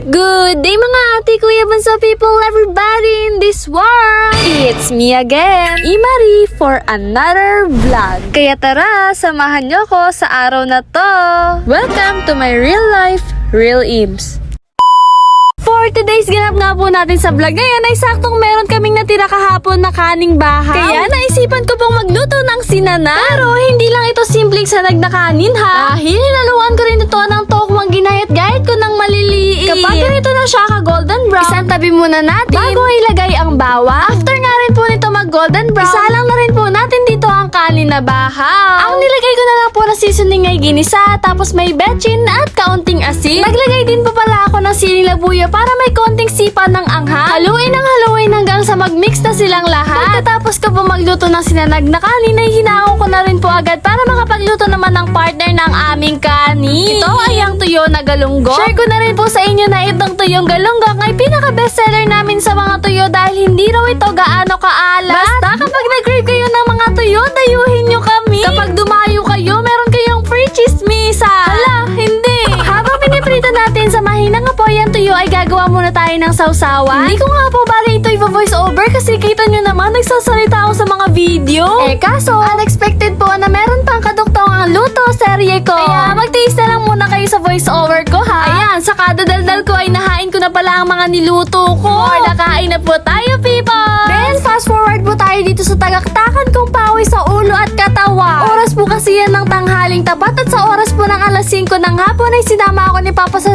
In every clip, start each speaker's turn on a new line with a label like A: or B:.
A: Good day mga ate, kuya, banso people, everybody in this world! It's me again, Imari, for another vlog. Kaya tara, samahan nyo ko sa araw na to. Welcome to my real life, Real Ims. For today's ganap nga po natin sa vlog ngayon ay saktong meron kaming natira kahapon na kaning bahaw. Kaya naisipan ko pong magluto ng sinanag. Pero hindi lang ito simpleng sanag na kanin ha. Dahil hinaluan ko rin ito ng tokwang ginayat-gayat ko ng maliliit. Kapag ganito na siya ka golden brown, isang tabi muna natin bago ilagay ang bawang. After nga rin po nito mag golden brown, isa lang na rin po natin dito ang kanin na bahaw. Ang nilagay ko na lang po na seasoning ay ginisa, tapos may betchin at kaunting asin. Naglagay din po pala ako ng siling labuyo para may konting sipa ng anghang. Haluin hanggang sa mag-mix na silang lahat. Pagkatapos ko po magluto ng sinanag na kanin ay hinahon ko na rin po agad para makapagluto naman ng partner ng aming kanin. Ito ay ang tuyo na galunggong. Share ko na rin po sa inyo na itong tuyong galunggong ay pinaka-bestseller namin sa mga tuyo dahil hindi raw ito gaano kaalat. Basta kapag nag-crave kayo ng mga tuyo, dayuhin nyo kami. Kapag dumayo kayo, meron kayong free chismisa. Hala, hindi. Habang piniprito natin sa mahinang apoy ang tuyo ay gagawa muna tayo ng sausawan. Hindi ko nga po bali ito i-voice over kasi kita nyo naman nagsasalita ako sa mga video. Kaso, unexpected po na meron pang kaduktong ang luto serye ko. Kaya magtiis na lang muna kayo sa voice over ko ha. Ayan, sa kadadaldal ko ay nahain ko na pala ang mga niluto ko. Nakain na po tayo, people! Then, fast forward po tayo dito sa tagaktakan kong pawis sa ulo at katawan. Oras po kasi yan ng tanghaling tapat at sa oras po ng alas 5 ng hapon ay sinama ako ni Papa sa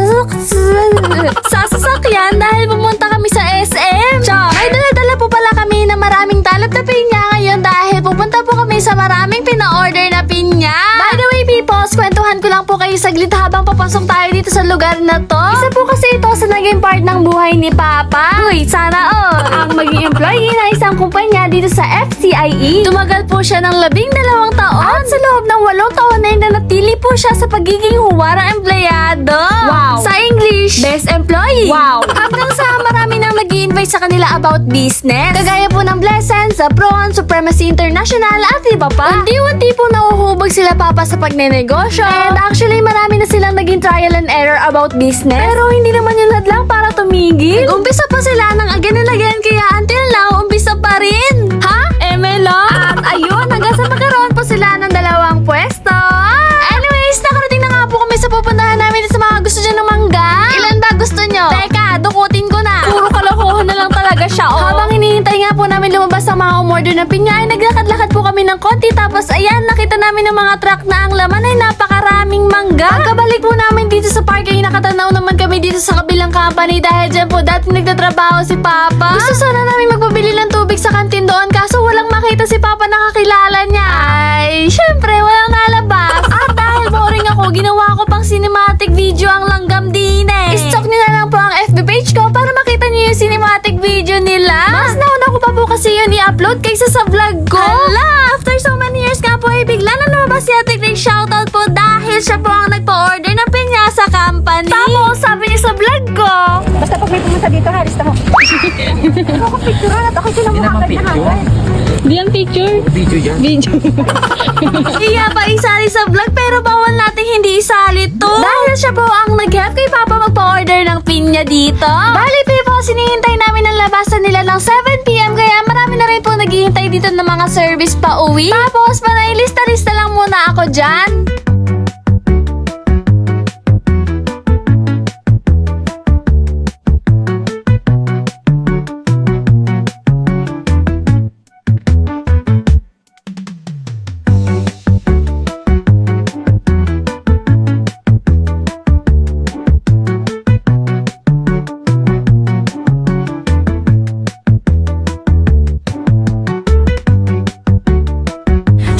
A: sasakyan dahil pumunta kami sa SM. May dala-dala po pala kami na maraming talap na pinya ngayon dahil pupunta po kami sa maraming pina-order na pinya. By the way, people, kwentuhan ko lang po kayo saglit habang papasok tayo dito sa lugar na to. Isa po kasi ito sa naging part ng buhay ni Papa. Uy, sana all. Ang maging employee na isang kumpanya dito sa FCIE. Tumagal po siya ng 12 taon. At sa loob ng 8 taon ay nanatili po siya sa pagiging huwarang empleyado. Wow! Sa English, best employee. Wow! Hanggang sa marami nang nag-i-invite sa kanila about business. Kagaya po ng Blessing, Zapron, Supremacy International at iba pa. Unti-unti po nauhubog sila Papa sa pagnenegosyo. And actually, marami na silang naging trial and error about business. Pero hindi naman yun hadlang para tumigil. Nag-umpisa pa sila ng again and again kaya until now, umpisa pa rin. Ha? Emelo? At ayun, hanggang sa magkaroon po sila ng 2 pwesto. Anyways, nakarating na nga po kami sa pupuntahan namin sa mga gusto dyan ng mangga. Ilan ba gusto nyo? Teka, dukutin ko na. Puro kalokohan na lang talaga siya, oh. Habang hinihintay nga po namin lumabas ang mga umorder ng pinya, ay naglakad-lakad po kami ng konti. Tapos ayan, nakita namin ng mga truck na ang laman ay napakaraming mangga. Pagkabalik po namin dito sa park ay nakatanaw naman kami dito sa kabilang company dahil dyan po dati nagtatrabaho si Papa. Gusto sana namin magpabili ng tubig sa kantin doon kaso walang makita si Papa na kakilala niya. Ay, syempre walang nalabas. At dahil boring ako, ginawa ko pang cinematic video ang langgam din eh. I-stalk nyo na lang po ang FB page ko para makita nyo yung cinematic video nila. Mas nauna ko pa po kasi yun i-upload kaysa sa vlog ko. Hala, after so many years nga po ay bigla na lumabas si Ate Grace shoutout po dahil siya po ang nagpa-order ng pinya sa company. Tapos sabi niya sa vlog ko,
B: Basta pag may pumunta dito, halis na mo. Ako picture at ako sila mga agad na hagad.
A: di ang picture?
C: Video yan.
A: Video. Iya pa isali sa vlog pero bawal natin hindi isali to. Dahil siya po ang nag-help kay Papa magpa-order ng pinya dito. Bali people, sinihintay namin ang labasan nila ng 7 PM kaya marami na rin po naghihintay dito ng mga service pa uwi. Tapos panailista-lista lang muna ako dyan.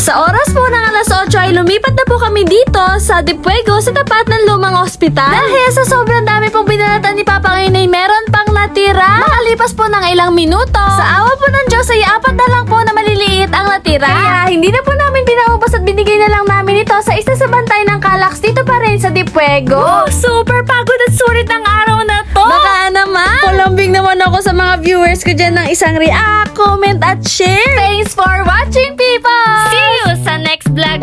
A: Sa oras po ng alas 8 ay lumipat na po kami dito sa Dipuego sa tapat ng lumang ospital. Dahil sa sobrang dami pong binalatan ni Papa ngayon ay meron pang natira. Makalipas po ng ilang minuto, sa awa po ng Diyos ay 4 na lang po na maliliit ang natira. Kaya hindi na po namin pinaubos at binigay na lang namin ito sa isa sa bantay ng Calax dito pa rin sa Dipuego. Oh, super pagod at sulit ang araw na to. Baka naman. Palambing naman ako sa mga viewers ko dyan ng isang react, comment at share. Thanks for watching, people! See you sa next vlog.